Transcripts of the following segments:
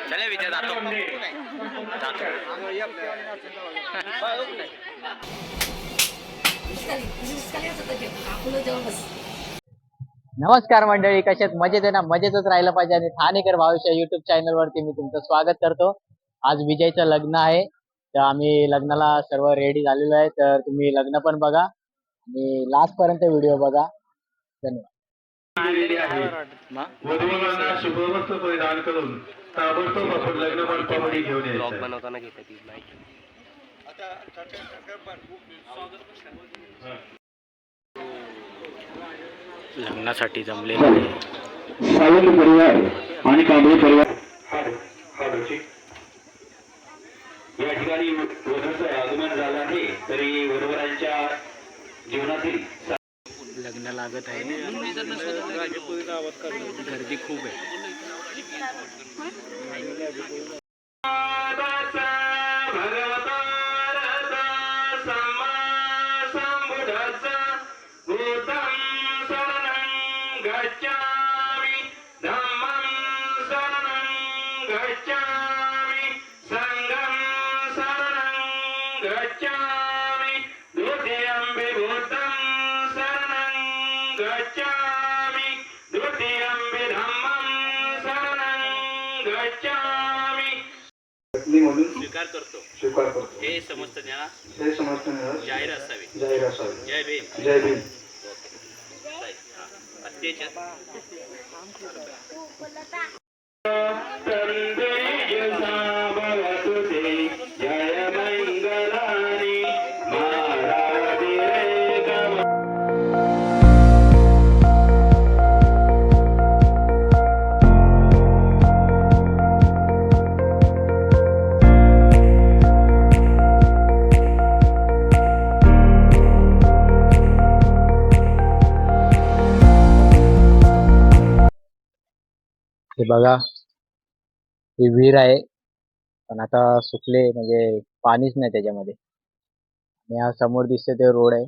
चले विजय जातो नमस्कार मंडळी, कशात मजेत आहे ना? मजेतच राहिलं पाहिजे आणि ठाणेकर भावेश युट्यूब चॅनल वरती मी तुमचं स्वागत करतो। आज विजयचं लग्न आहे, तर आम्ही लग्नाला सर्व रेडी झालेलो आहे, तर तुम्ही लग्न पण बघा आणि लास्ट पर्यंत व्हिडिओ बघा। धन्यवाद। वधूवरांना शुभवस्त्र परिधान करून ताबडतोब आपण लग्न मंडपामध्ये घेऊन यायचं। बनवताना घेतात ती माहिती। लग्नासाठी जमलेले सावंत परिवार आणि कांबळे परिवार या ठिकाणी वधूचं आगमन झालं आहे, तरी वधूवरांच्या जीवनातील लग्न लागत आहे, गर्दी खूप आहे। स्वीकार करतो हे समस्त ज्ञान जाहीर असावे। जय भीम। जय भीम। हे बघा, ही विहीर आहे, पण आता सुकले, म्हणजे पाणीच नाही त्याच्यामध्ये। आणि हा समोर दिसते ते रोड आहे,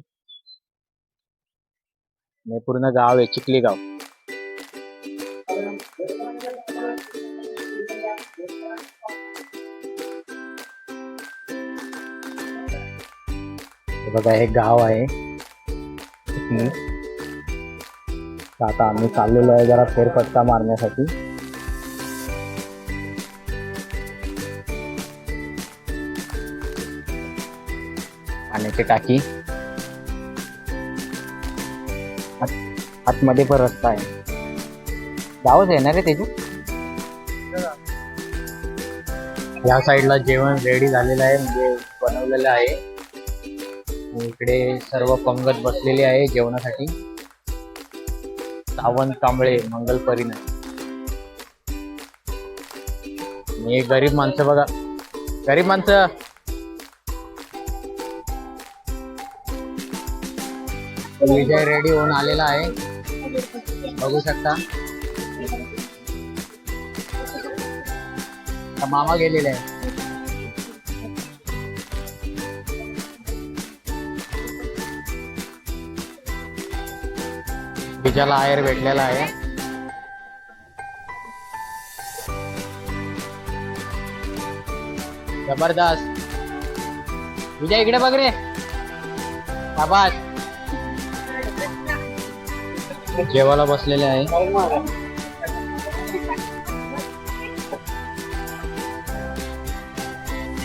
आणि पूर्ण गाव आहे, चिखली गाव। हे बघा, हे गाव आहे। आता आम्ही चाललेलो आहे जरा फेरफटका मारण्यासाठी। पाण्याची टाकी, आतमध्ये पण रस्ता आहे, गावच आहे ना रे त्याची। या साईडला जेवण रेडी झालेलं आहे, म्हणजे बनवलेलं आहे। इकडे सर्व पंगत बसलेली आहे जेवणासाठी। सावंत कांबळे मंगल परिणय आणि गरीब माणसं बघा, गरीब माणसं। विजय रेडी होऊन आलेला आहे, बघू शकता। मामा गेलेले आहे। विजयाला आहेर भेटलेला आहे। जबरदस्त। विजय इकडे बघ रे, शाबास। जेवायला बसलेले आहे।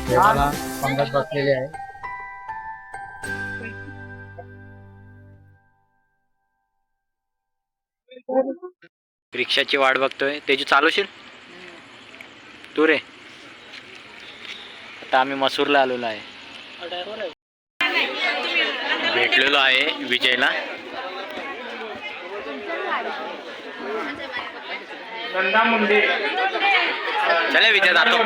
जेवायला पंगत बसलेली आहे। रिक्षाची वाट बघतोय, तेजू चालवशील तू रे। आता आम्ही मसूरला आलेलो आहे, भेटलेलो आहे विजयला। चले विजय जातो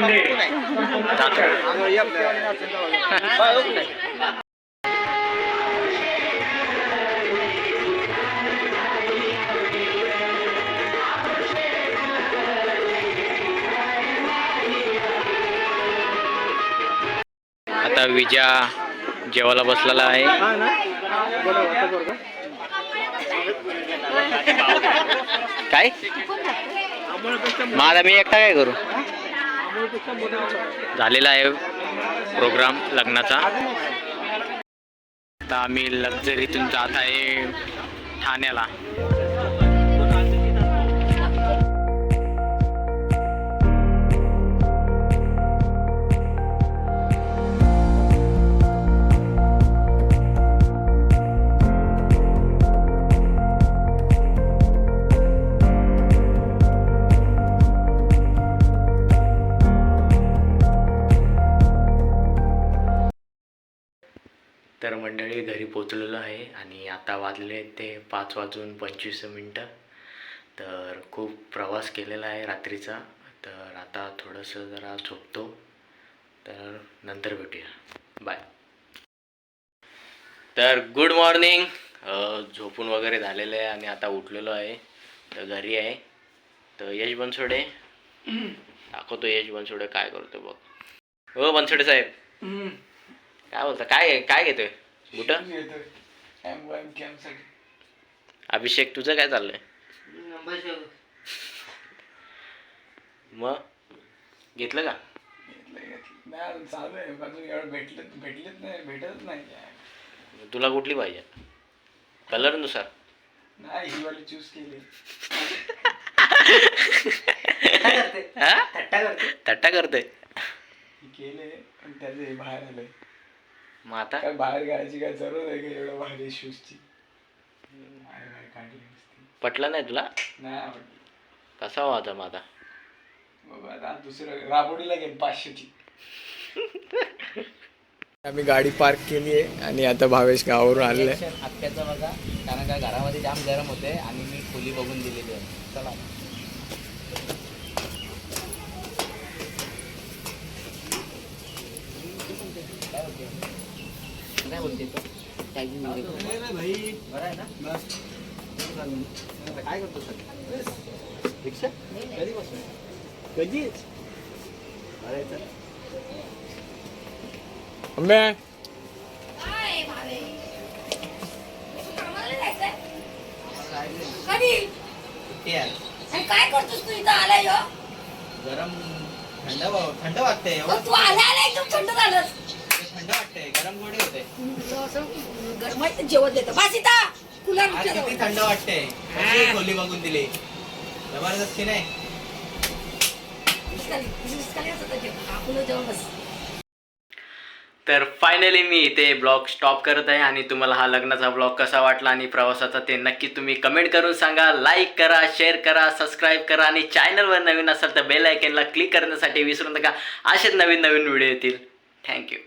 आता विजय जेवायला बसलेला आहे। काय मग आता मी एकटा काय करू. झालेला आहे प्रोग्राम लग्नाचा. आता आम्ही लक्झरीतून जात आहे ठाण्याला. तर मंडळी घरी पोचलेलो आहे आणि आता वाजले ते 5:25. तर खूप प्रवास केलेला आहे रात्रीचा. तर आता थोडंसं जरा झोपतो. तर नंतर भेटूया. बाय. तर गुड मॉर्निंग. झोपून वगैरे झालेलं आहे आणि आता उठलेलो आहे. तर घरी आहे. तर यश बनसोडे दाखवतो. यश बनसोडे काय करतो बघ. हो बनसोडे साहेब काय बोलता. काय घेतोय बुट. अभिषेक तुझं काय चाललंय. मग घेतलं का. तुला कुठली पाहिजे कलर नुसार. चूज केली. थट्टा करते केले पण त्याचे बाहेर आलंय. मग आता काय बाहेर गायची काय जरूर आहे का एवढं भारी शूजची. काढली पटलं नाही तुला. नाही आवडली. कसा व्हायचा मग आता. बाबा आता दुसरं राबोडीला गेल 500ची. आम्ही गाडी पार्क केली आहे आणि आता भावेश गावावरून आलेलं आहे. आत्याचं बघा कारण का घरामध्ये जाम गरम होते आणि मी खोली बघून दिलेली आहे. चला काय बोलते तो बरं आहे ना. काय करतो सर रिक्षा कधीपासून कधीच. अरे चल अम्मे काय करतोस तू इथं आलाय हो? गरम थंड वाटते. मग तू आला एकदम थंड झालं. थंड वाटते गरम गोडे होते. गरमाईत जेवण देतं बस इथं कूलर किती थंड वाटते. खोली बघून दिली जबरदस्ती नाही. जेवण बस. तर फायनली मी इथे ब्लॉग स्टॉप करत आहे आणि तुम्हाला हा लग्नाचा ब्लॉग कसा वाटला आणि प्रवासाचा ते नक्की तुम्ही कमेंट करून सांगा. लाईक करा, शेअर करा, सबस्क्राईब करा आणि चॅनलवर नवीन असाल तर बेल आयकनला क्लिक करण्यासाठी विसरू नका. असेच नवीन व्हिडिओ येतील. थँक्यू.